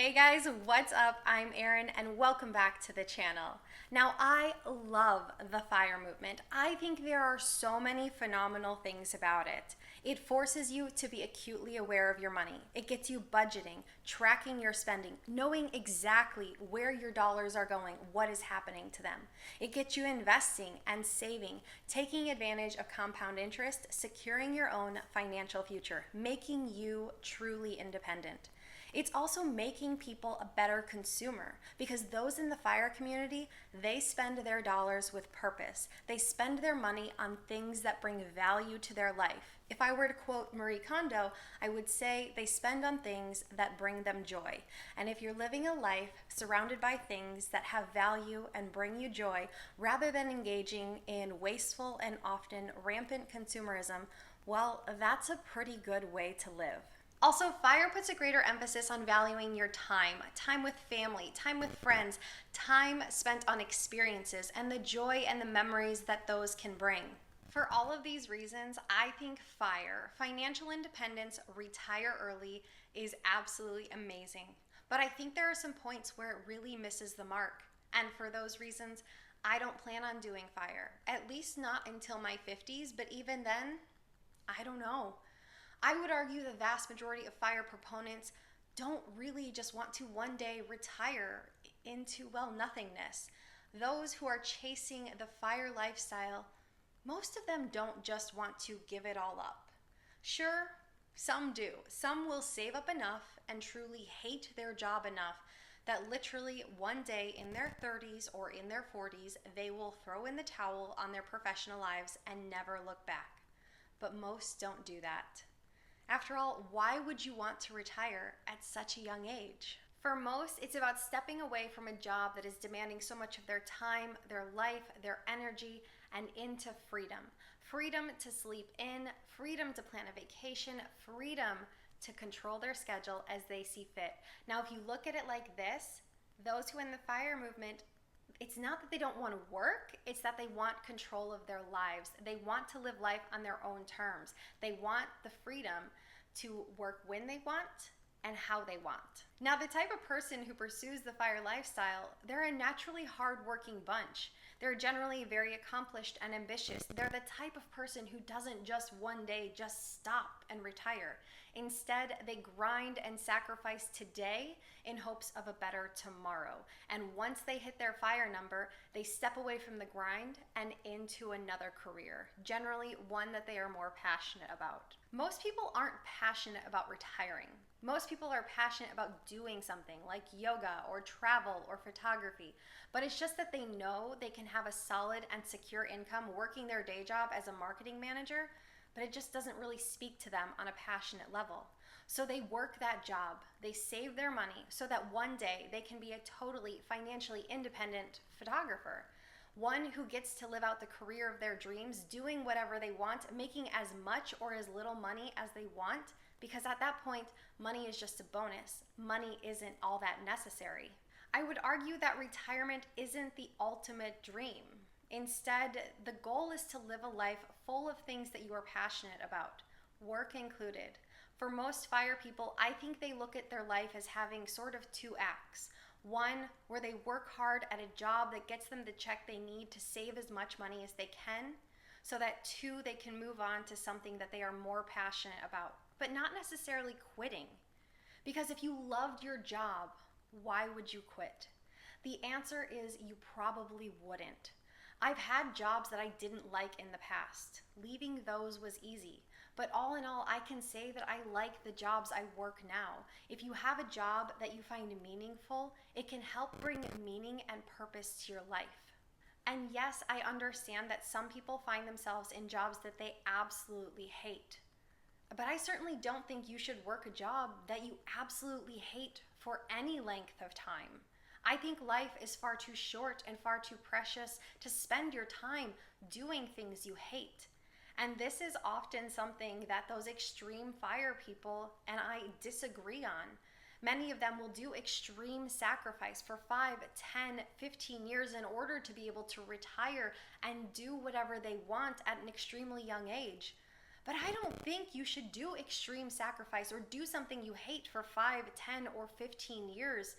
Hey guys, what's up? I'm Erin and welcome back to the channel. Now, I love the FIRE movement. I think there are so many phenomenal things about it. It forces you to be acutely aware of your money. It gets you budgeting, tracking your spending, knowing exactly where your dollars are going, what is happening to them. It gets you investing and saving, taking advantage of compound interest, securing your own financial future, making you truly independent. It's also making people a better consumer because those in the FIRE community, they spend their dollars with purpose. They spend their money on things that bring value to their life. If I were to quote Marie Kondo, I would say they spend on things that bring them joy. And if you're living a life surrounded by things that have value and bring you joy, rather than engaging in wasteful and often rampant consumerism, well, that's a pretty good way to live. Also, FIRE puts a greater emphasis on valuing your time with family, time with friends, time spent on experiences, and the joy and the memories that those can bring. For all of these reasons, I think FIRE, financial independence, retire early, is absolutely amazing. But I think there are some points where it really misses the mark. And for those reasons, I don't plan on doing FIRE, at least not until my 50s, but even then, I don't know. I would argue the vast majority of FIRE proponents don't really just want to one day retire into, well, nothingness. Those who are chasing the FIRE lifestyle, most of them don't just want to give it all up. Sure, some do. Some will save up enough and truly hate their job enough that literally one day in their 30s or in their 40s, they will throw in the towel on their professional lives and never look back. But most don't do that. After all, why would you want to retire at such a young age? For most, it's about stepping away from a job that is demanding so much of their time, their life, their energy, and into freedom. Freedom to sleep in, freedom to plan a vacation, freedom to control their schedule as they see fit. Now, if you look at it like this, those who in the FIRE movement, it's not that they don't want to work, it's that they want control of their lives. They want to live life on their own terms. They want the freedom to work when they want and how they want. Now, the type of person who pursues the FIRE lifestyle, they're a naturally hardworking bunch. They're generally very accomplished and ambitious. They're the type of person who doesn't just one day just stop and retire. Instead, they grind and sacrifice today in hopes of a better tomorrow. And once they hit their FIRE number, they step away from the grind and into another career, generally one that they are more passionate about. Most people aren't passionate about retiring. Most people are passionate about doing something like yoga or travel or photography, but it's just that they know they can have a solid and secure income working their day job as a marketing manager, but it just doesn't really speak to them on a passionate level. So they work that job, they save their money so that one day they can be a totally financially independent photographer. One who gets to live out the career of their dreams, doing whatever they want, making as much or as little money as they want, because at that point, money is just a bonus. Money isn't all that necessary. I would argue that retirement isn't the ultimate dream. Instead, the goal is to live a life full of things that you are passionate about, work included. For most FIRE people, I think they look at their life as having sort of two acts. One, where they work hard at a job that gets them the check they need to save as much money as they can, so that two, they can move on to something that they are more passionate about, but not necessarily quitting. Because if you loved your job, why would you quit? The answer is you probably wouldn't. I've had jobs that I didn't like in the past. Leaving those was easy. But all in all, I can say that I like the jobs I work now. If you have a job that you find meaningful, it can help bring meaning and purpose to your life. And yes, I understand that some people find themselves in jobs that they absolutely hate. But I certainly don't think you should work a job that you absolutely hate for any length of time. I think life is far too short and far too precious to spend your time doing things you hate. And this is often something that those extreme FIRE people and I disagree on. Many of them will do extreme sacrifice for 5, 10, 15 years in order to be able to retire and do whatever they want at an extremely young age. But I don't think you should do extreme sacrifice or do something you hate for 5, 10, or 15 years.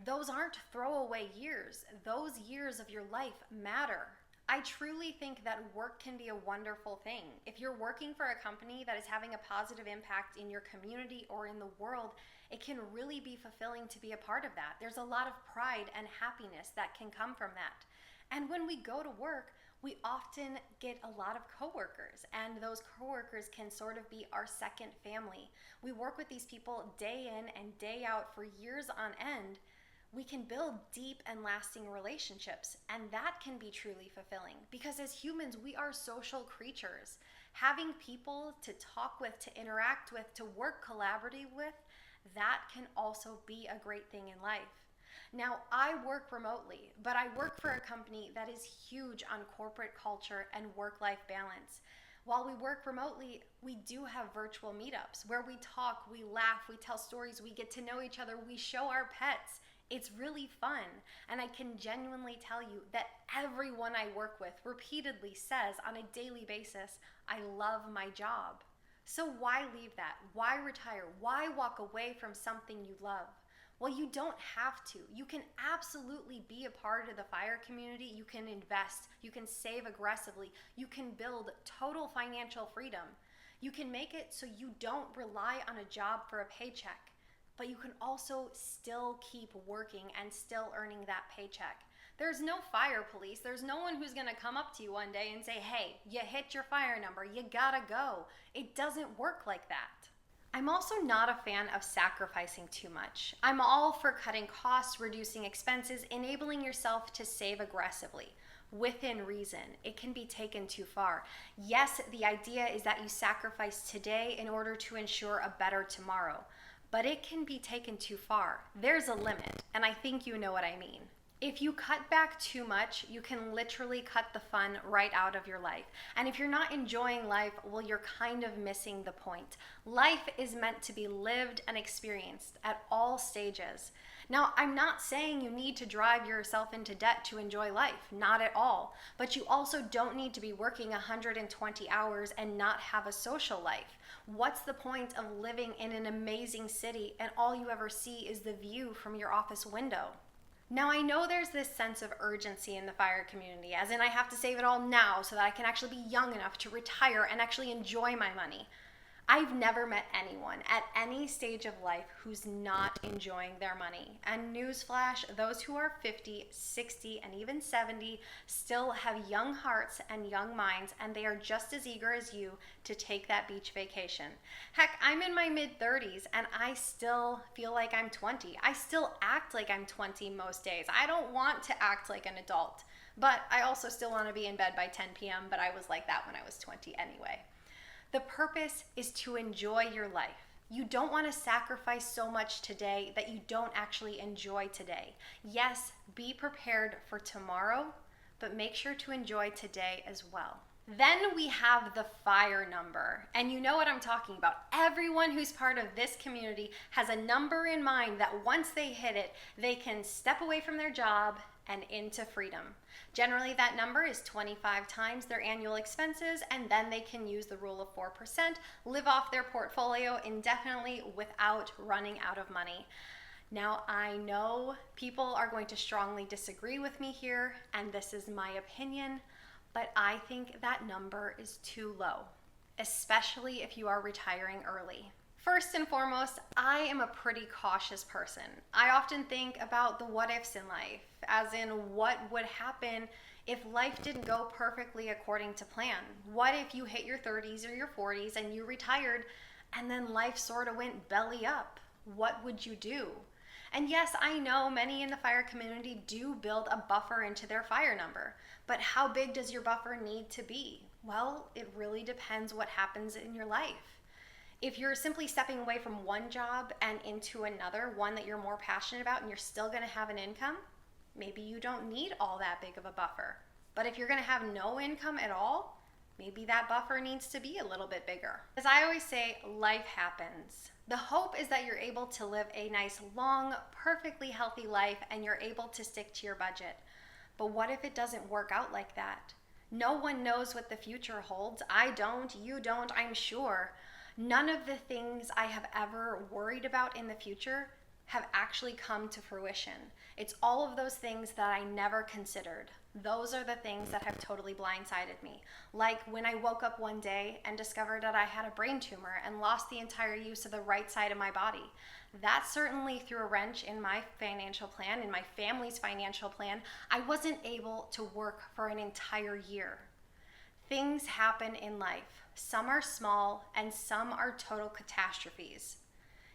Those aren't throwaway years. Those years of your life matter. I truly think that work can be a wonderful thing. If you're working for a company that is having a positive impact in your community or in the world, it can really be fulfilling to be a part of that. There's a lot of pride and happiness that can come from that. And when we go to work, we often get a lot of coworkers, and those coworkers can sort of be our second family. We work with these people day in and day out for years on end. We can build deep and lasting relationships, and that can be truly fulfilling because as humans, we are social creatures. Having people to talk with, to interact with, to work collaboratively with, that can also be a great thing in life. Now, I work remotely, but I work for a company that is huge on corporate culture and work-life balance. While we work remotely, we do have virtual meetups where we talk, we laugh, we tell stories, we get to know each other, we show our pets. It's really fun. And I can genuinely tell you that everyone I work with repeatedly says on a daily basis, I love my job. So why leave that? Why retire? Why walk away from something you love? Well, you don't have to. You can absolutely be a part of the fire community. You can invest. You can save aggressively. You can build total financial freedom. You can make it so you don't rely on a job for a paycheck, but you can also still keep working and still earning that paycheck. There's no fire police. There's no one who's gonna come up to you one day and say, hey, you hit your fire number, you gotta go. It doesn't work like that. I'm also not a fan of sacrificing too much. I'm all for cutting costs, reducing expenses, enabling yourself to save aggressively. Within reason. It can be taken too far. Yes, the idea is that you sacrifice today in order to ensure a better tomorrow, but it can be taken too far. There's a limit, and I think you know what I mean. If you cut back too much, you can literally cut the fun right out of your life. And if you're not enjoying life, well, you're kind of missing the point. Life is meant to be lived and experienced at all stages. Now, I'm not saying you need to drive yourself into debt to enjoy life, not at all. But you also don't need to be working 120 hours and not have a social life. What's the point of living in an amazing city and all you ever see is the view from your office window? Now, I know there's this sense of urgency in the fire community, as in I have to save it all now so that I can actually be young enough to retire and actually enjoy my money. I've never met anyone at any stage of life who's not enjoying their money. And newsflash, those who are 50, 60, and even 70 still have young hearts and young minds, and they are just as eager as you to take that beach vacation. Heck, I'm in my mid-30s and I still feel like I'm 20. I still act like I'm 20 most days. I don't want to act like an adult, but I also still want to be in bed by 10 p.m., but I was like that when I was 20 anyway. The purpose is to enjoy your life. You don't want to sacrifice so much today that you don't actually enjoy today. Yes, be prepared for tomorrow, but make sure to enjoy today as well. Then we have the fire number, and you know what I'm talking about. Everyone who's part of this community has a number in mind that once they hit it, they can step away from their job and into freedom. Generally, that number is 25 times their annual expenses, and then they can use the rule of 4%, live off their portfolio indefinitely without running out of money. Now, I know people are going to strongly disagree with me here, and this is my opinion, but I think that number is too low, especially if you are retiring early. First and foremost, I am a pretty cautious person. I often think about the what ifs in life, as in what would happen if life didn't go perfectly according to plan. What if you hit your 30s or your 40s and you retired and then life sort of went belly up? What would you do? And yes, I know many in the fire community do build a buffer into their fire number, but how big does your buffer need to be? Well, it really depends what happens in your life. If you're simply stepping away from one job and into another, one that you're more passionate about, and you're still gonna have an income, maybe you don't need all that big of a buffer. But if you're gonna have no income at all, maybe that buffer needs to be a little bit bigger. As I always say, life happens. The hope is that you're able to live a nice, long, perfectly healthy life and you're able to stick to your budget. But what if it doesn't work out like that? No one knows what the future holds. I don't, you don't, I'm sure. None of the things I have ever worried about in the future have actually come to fruition. It's all of those things that I never considered. Those are the things that have totally blindsided me. Like when I woke up one day and discovered that I had a brain tumor and lost the entire use of the right side of my body. That certainly threw a wrench in my financial plan, in my family's financial plan. I wasn't able to work for an entire year. Things happen in life. Some are small and some are total catastrophes.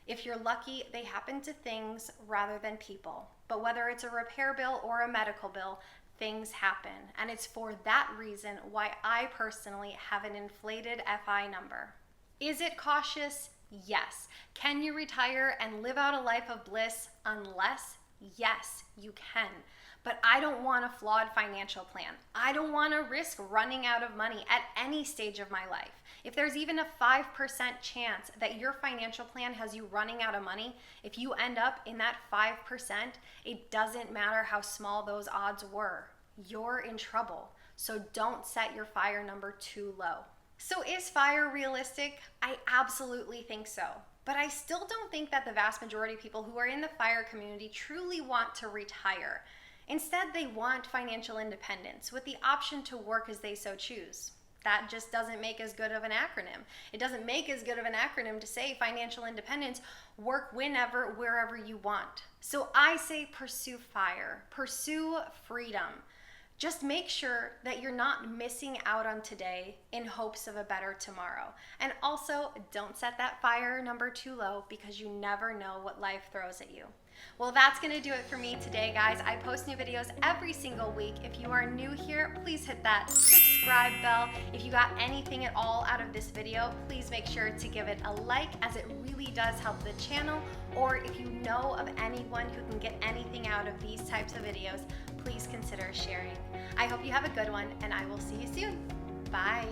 If you're lucky, they happen to things rather than people. But whether it's a repair bill or a medical bill, things happen. And it's for that reason why I personally have an inflated FI number. Is it cautious? Yes. Can you retire and live out a life of bliss unless? Yes, you can. But I don't want a flawed financial plan. I don't want to risk running out of money at any stage of my life. If there's even a 5% chance that your financial plan has you running out of money, if you end up in that 5%, it doesn't matter how small those odds were. You're in trouble. So don't set your FIRE number too low. So is FIRE realistic? I absolutely think so. But I still don't think that the vast majority of people who are in the FIRE community truly want to retire. Instead, they want financial independence with the option to work as they so choose. That just doesn't make as good of an acronym. It doesn't make as good of an acronym to say financial independence, work whenever, wherever you want. So I say pursue FIRE, pursue freedom. Just make sure that you're not missing out on today in hopes of a better tomorrow. And also, don't set that FIRE number too low because you never know what life throws at you. Well, that's going to do it for me today, guys. I post new videos every single week. If you are new here, please hit that subscribe bell. If you got anything at all out of this video, please make sure to give it a like, as it really does help the channel. Or if you know of anyone who can get anything out of these types of videos, please consider sharing. I hope you have a good one, and I will see you soon. Bye.